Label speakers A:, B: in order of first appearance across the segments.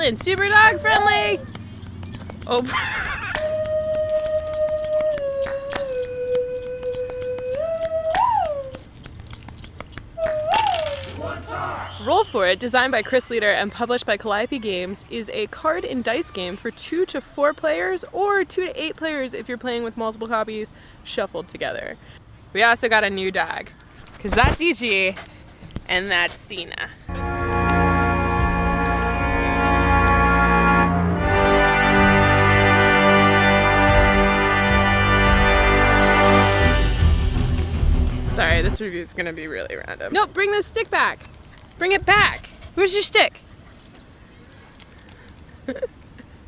A: Portland, super dog friendly. Oh. Roll For It, designed by Chris Leader and published by Calliope Games, is a card and dice game for 2 to 4 players or 2 to 8 players if you're playing with multiple copies shuffled together. We also got a new dog, because that's Ichi and that's Cena. Sorry, this review is gonna be really random. No, bring the stick back. Bring it back. Where's your stick?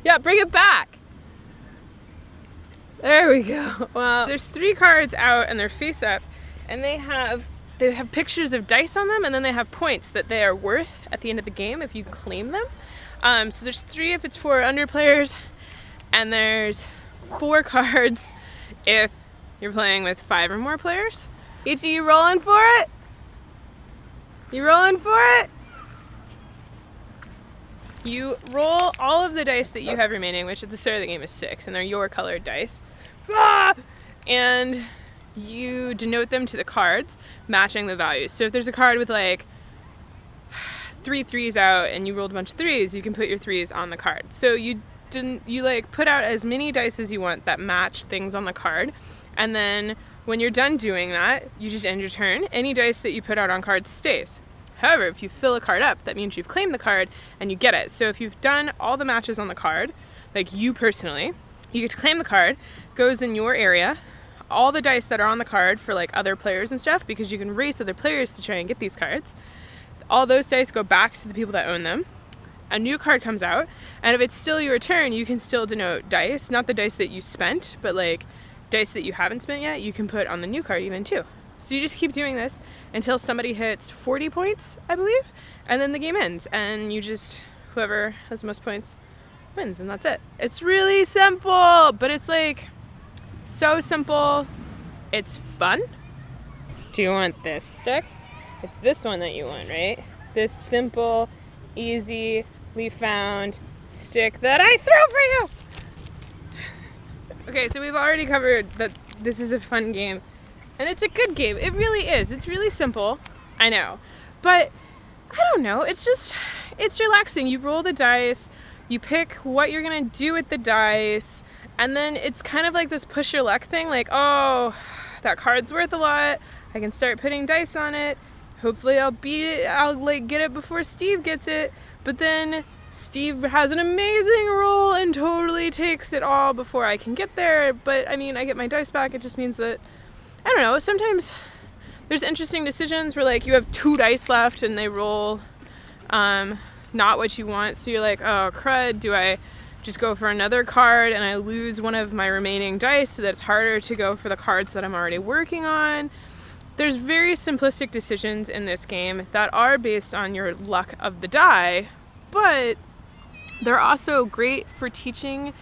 A: Yeah, bring it back. There we go. Well, there's 3 cards out and they're face up, and they have pictures of dice on them, and then they have points that they are worth at the end of the game if you claim them. So there's 3 if it's 4 or under players, and there's 4 cards if you're playing with 5 or more players. Ichi, you rolling for it? You rolling for it? You roll all of the dice that you have remaining, which at the start of the game is 6, and they're your colored dice. And you denote them to the cards, matching the values. So if there's a card with like 3 3s out and you rolled a bunch of 3s, you can put your 3s on the card. So you like put out as many dice as you want that match things on the card, and then when you're done doing that, you just end your turn. Any dice that you put out on cards stays. However, if you fill a card up, that means you've claimed the card and you get it. So if you've done all the matches on the card, like you personally, you get to claim the card, goes in your area, all the dice that are on the card for like other players and stuff, because you can race other players to try and get these cards, all those dice go back to the people that own them. A new card comes out, and if it's still your turn, you can still denote dice, not the dice that you spent, but like dice that you haven't spent yet, you can put on the new card even too. So you just keep doing this until somebody hits 40 points, I believe, and then the game ends, and you just, whoever has the most points wins, and that's it. It's really simple, but it's like so simple, it's fun. Do you want this stick? It's this one that you want, right? This simple, easily found stick that I threw for you! Okay, so we've already covered that this is a fun game, and it's a good game. It really is. It's really simple, I know, but I don't know, it's relaxing. You roll the dice, you pick what you're gonna do with the dice, and then it's kind of like this push your luck thing, like, oh, that card's worth a lot, I can start putting dice on it, hopefully I'll beat it, I'll like get it before Steve gets it, but then Steve has an amazing roll and totally takes it all before I can get there, but I mean, I get my dice back. It just means that, I don't know, sometimes there's interesting decisions where like you have 2 dice left and they roll not what you want, so you're like, oh crud, do I just go for another card and I lose one of my remaining dice so that it's harder to go for the cards that I'm already working on? There's very simplistic decisions in this game that are based on your luck of the die, but they're also great for teaching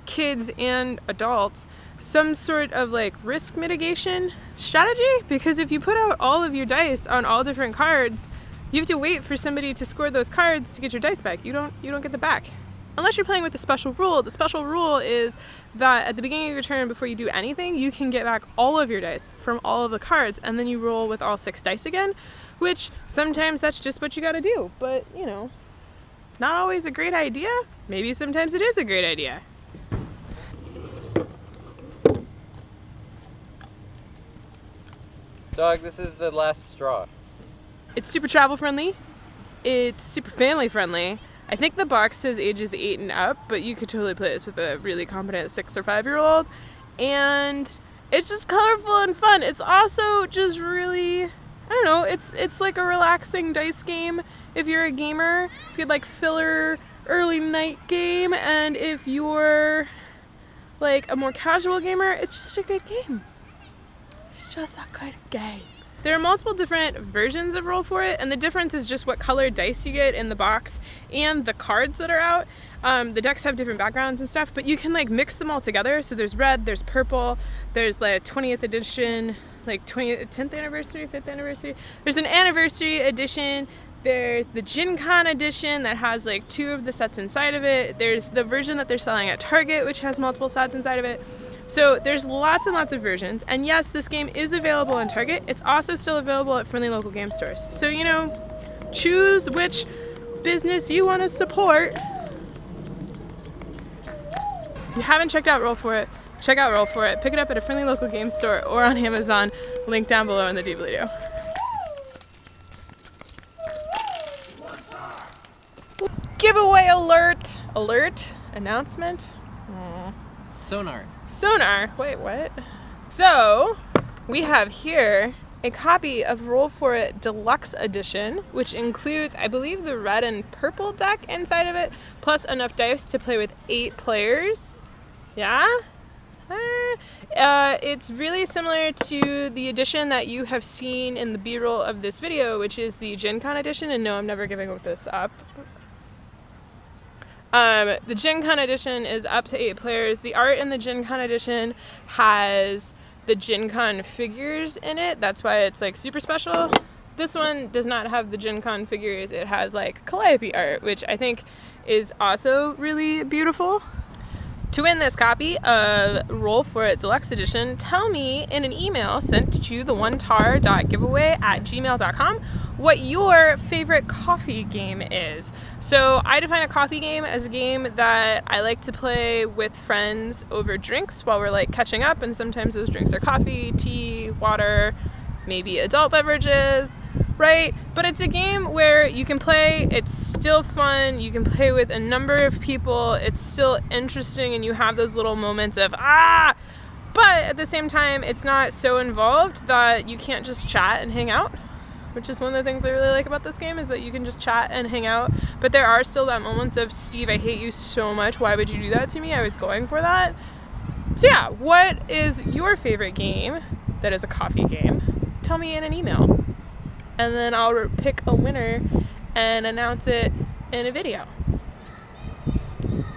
A: kids and adults some sort of like risk mitigation strategy, because if you put out all of your dice on all different cards, you have to wait for somebody to score those cards to get your dice back. You don't get them back. Unless you're playing with the special rule. The special rule is that at the beginning of your turn, before you do anything, you can get back all of your dice from all of the cards, and then you roll with all 6 dice again, which sometimes that's just what you gotta do, but you know, not always a great idea. Maybe sometimes it is a great idea.
B: Dog, this is the last straw.
A: It's super travel friendly. It's super family friendly. I think the box says ages 8 and up, but you could totally play this with a really competent 6 or 5-year-old. And it's just colorful and fun. It's also just really, I don't know, it's like a relaxing dice game. If you're a gamer, it's a good like filler early night game, and if you're like a more casual gamer, it's just a good game. It's just a good game. There are multiple different versions of Roll For It, and the difference is just what colored dice you get in the box and the cards that are out. The decks have different backgrounds and stuff, but you can like mix them all together. So there's red, there's purple, there's the 20th edition, like 10th anniversary, 5th anniversary. There's an anniversary edition, There's the Gen Con edition that has like 2 of the sets inside of it. There's the version that they're selling at Target, which has multiple sets inside of it. So there's lots and lots of versions. And yes, this game is available in Target. It's also still available at friendly local game stores. So, you know, choose which business you want to support. If you haven't checked out Roll For It, check out Roll For It. Pick it up at a friendly local game store or on Amazon. Link down below in the doobly-doo. Giveaway alert! Alert? Announcement?
B: Sonar.
A: Sonar. Wait, what? So, we have here a copy of Roll For It Deluxe Edition, which includes, I believe, the red and purple deck inside of it, plus enough dice to play with 8 players. Yeah? It's really similar to the edition that you have seen in the B-roll of this video, which is the Gen Con edition, and no, I'm never giving this up. The Gen Con edition is up to 8 players. The art in the Gen Con edition has the Gen Con figures in it. That's why it's like super special. This one does not have the Gen Con figures. It has like Calliope art, which I think is also really beautiful. To win this copy of Roll For It Deluxe Edition, tell me in an email sent to TheOneTAR.giveaway@gmail.com what your favorite coffee game is. So I define a coffee game as a game that I like to play with friends over drinks while we're like catching up, and sometimes those drinks are coffee, tea, water, maybe adult beverages, right? But it's a game where you can play, it's still fun, you can play with a number of people, it's still interesting, and you have those little moments of but at the same time it's not so involved that you can't just chat and hang out, which is one of the things I really like about this game, is that you can just chat and hang out, but there are still that moments of, Steve, I hate you so much, why would you do that to me? I was going for that. So yeah, what is your favorite game that is a coffee game? Tell me in an email. And then I'll pick a winner and announce it in a video.